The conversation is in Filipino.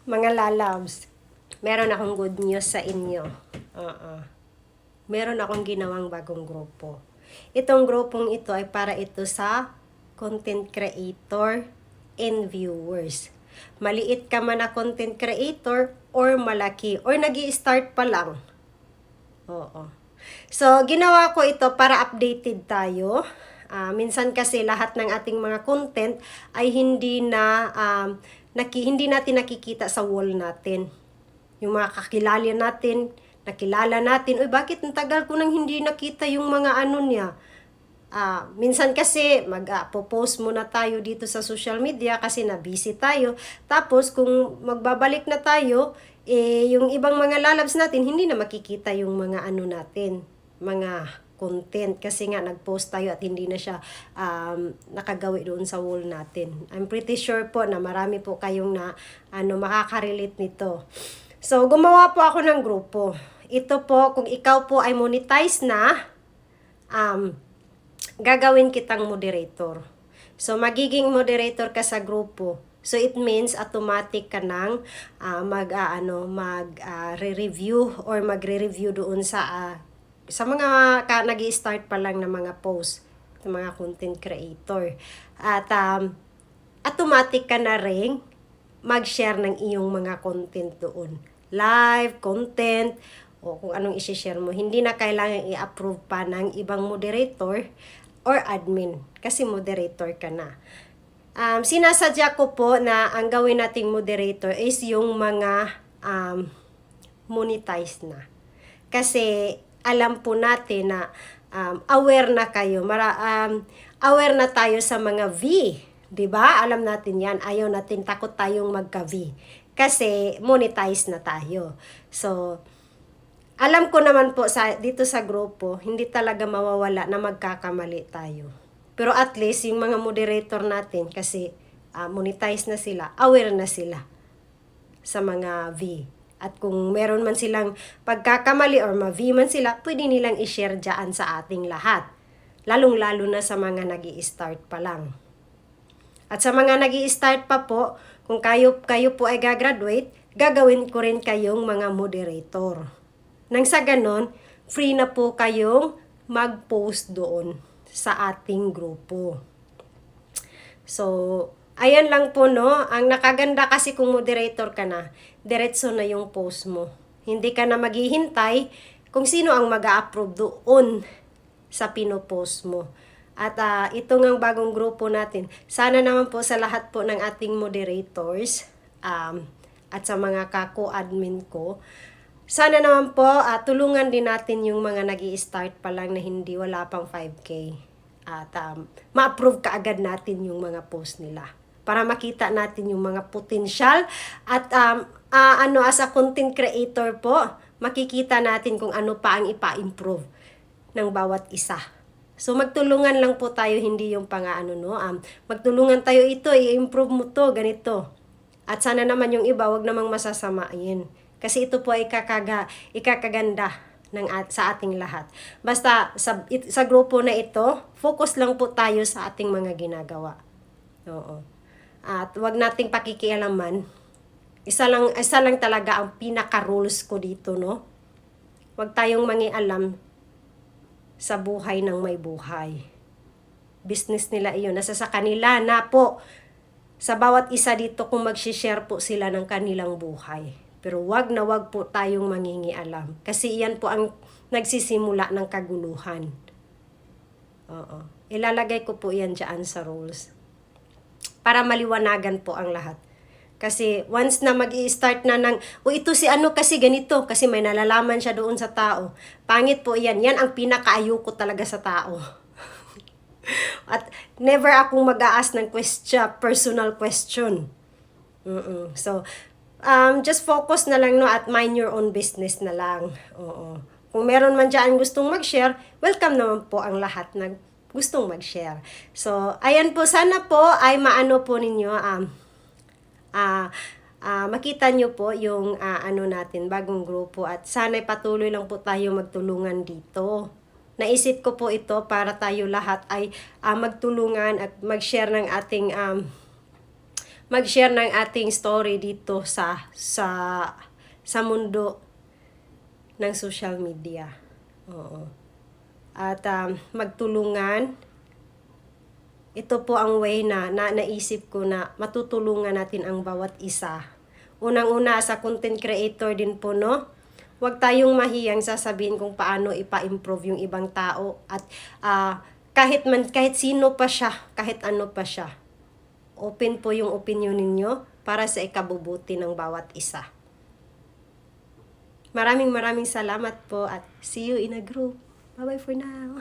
Mga lalabs, meron akong good news sa inyo. Meron akong ginawang bagong grupo. Itong grupong ito ay para ito sa content creator and viewers. Maliit ka man na content creator or malaki or nag-i-start pa lang. So, ginawa ko ito para updated tayo. Minsan kasi lahat ng ating mga content ay hindi natin nakikita sa wall natin. Yung mga kakilala natin, nakilala natin, uy, bakit ang tagal ko nang hindi nakita yung mga ano niya? Minsan kasi mag-post muna tayo dito sa social media kasi na-busy tayo. Tapos kung magbabalik na tayo, yung ibang mga lalabs natin, hindi na makikita yung mga ano natin, mga content kasi nga nag-post tayo at hindi na siya nakagawi doon sa wall natin. I'm pretty sure po na marami po kayong makaka-relate nito. So, gumawa po ako ng grupo. Ito po, kung ikaw po ay monetize na, gagawin kitang moderator. So, magiging moderator ka sa grupo. So, it means automatic ka nang mag-review or magre-review doon sa mga nag-i-start pa lang na mga post, ng mga content creator. At automatic ka na rin mag-share ng iyong mga content doon. Live, content, o kung anong isi-share mo. Hindi na kailangan i-approve pa ng ibang moderator or admin kasi moderator ka na. Sinasadya ko po na ang gawin nating moderator is yung mga monetize na. Kasi alam po natin na aware na kayo, aware na tayo sa mga V, 'di ba? Alam natin 'yan. Ayaw natin, takot tayong magka-V kasi monetize na tayo. So, alam ko naman po dito sa grupo, hindi talaga mawawala na magkakamali tayo. Pero at least yung mga moderator natin kasi monetize na sila, aware na sila sa mga V. At kung meron man silang pagkakamali or ma-V man sila, pwede nilang i-share dyan sa ating lahat. Lalong-lalo na sa mga nag-i-start pa lang. At sa mga nag-i-start pa po, kung kayo po ay gagraduate, gagawin ko rin kayong mga moderator. Nang sa ganon, free na po kayong mag-post doon sa ating grupo. So, ayan lang po, no? Ang nakaganda kasi kung moderator ka na, diretso na yung post mo. Hindi ka na maghihintay kung sino ang mag-a-approve doon sa pinopost mo. At ito ngang bagong grupo natin. Sana naman po sa lahat po ng ating moderators at sa mga kako-admin ko, sana naman po tulungan din natin yung mga nag-i-start pa lang na wala pang 5K. At ma-approve kaagad natin yung mga post nila para makita natin yung mga potential at as a content creator po, makikita natin kung ano pa ang ipa-improve ng bawat isa. So magtulungan lang po tayo, hindi yung magtulungan tayo, ito i-improve mo to, ganito. At sana naman yung iba wag namang masasamain. Kasi ito po ay ikakaganda sa ating lahat. Basta sa grupo na ito, focus lang po tayo sa ating mga ginagawa. Oo. At wag nating pakikialaman. Isa lang talaga ang pinaka-rules ko dito, no? Wag tayong mangialam sa buhay ng may buhay. Business nila iyon. Nasa sa kanila na po. Sa bawat isa dito kung mag-share po sila ng kanilang buhay. Pero wag na wag po tayong mangingialam. Kasi iyan po ang nagsisimula ng kaguluhan. Oo. Ilalagay ko po yan dyan sa rules. Para maliwanagan po ang lahat. Kasi once na mag-i-start na ito si ano kasi ganito, kasi may nalalaman siya doon sa tao. Pangit po yan. Yan ang pinakaayoko talaga sa tao. At never akong mag-aas ng personal question. So, just focus na lang, no, at mind your own business na lang. Oo. Kung meron man dyan gustong mag-share, welcome naman po ang lahat na gustong mag-share. So, ayan po, sana po ay maano po ninyo, makita nyo po yung natin, bagong grupo, at sana'y patuloy lang po tayo magtulungan dito. Naisip ko po ito para tayo lahat ay magtulungan at mag-share ng ating mag-share ng ating story dito sa mundo ng social media. Oo. At magtulungan. Ito po ang way na naisip ko na matutulungan natin ang bawat isa. Unang-una sa content creator din po, no? Huwag tayong mahiyang sasabihin kung paano ipa-improve yung ibang tao. At kahit sino pa siya, kahit ano pa siya, open po yung opinion ninyo para sa ikabubuti ng bawat isa. Maraming salamat po at see you in a group. Bye-bye for now.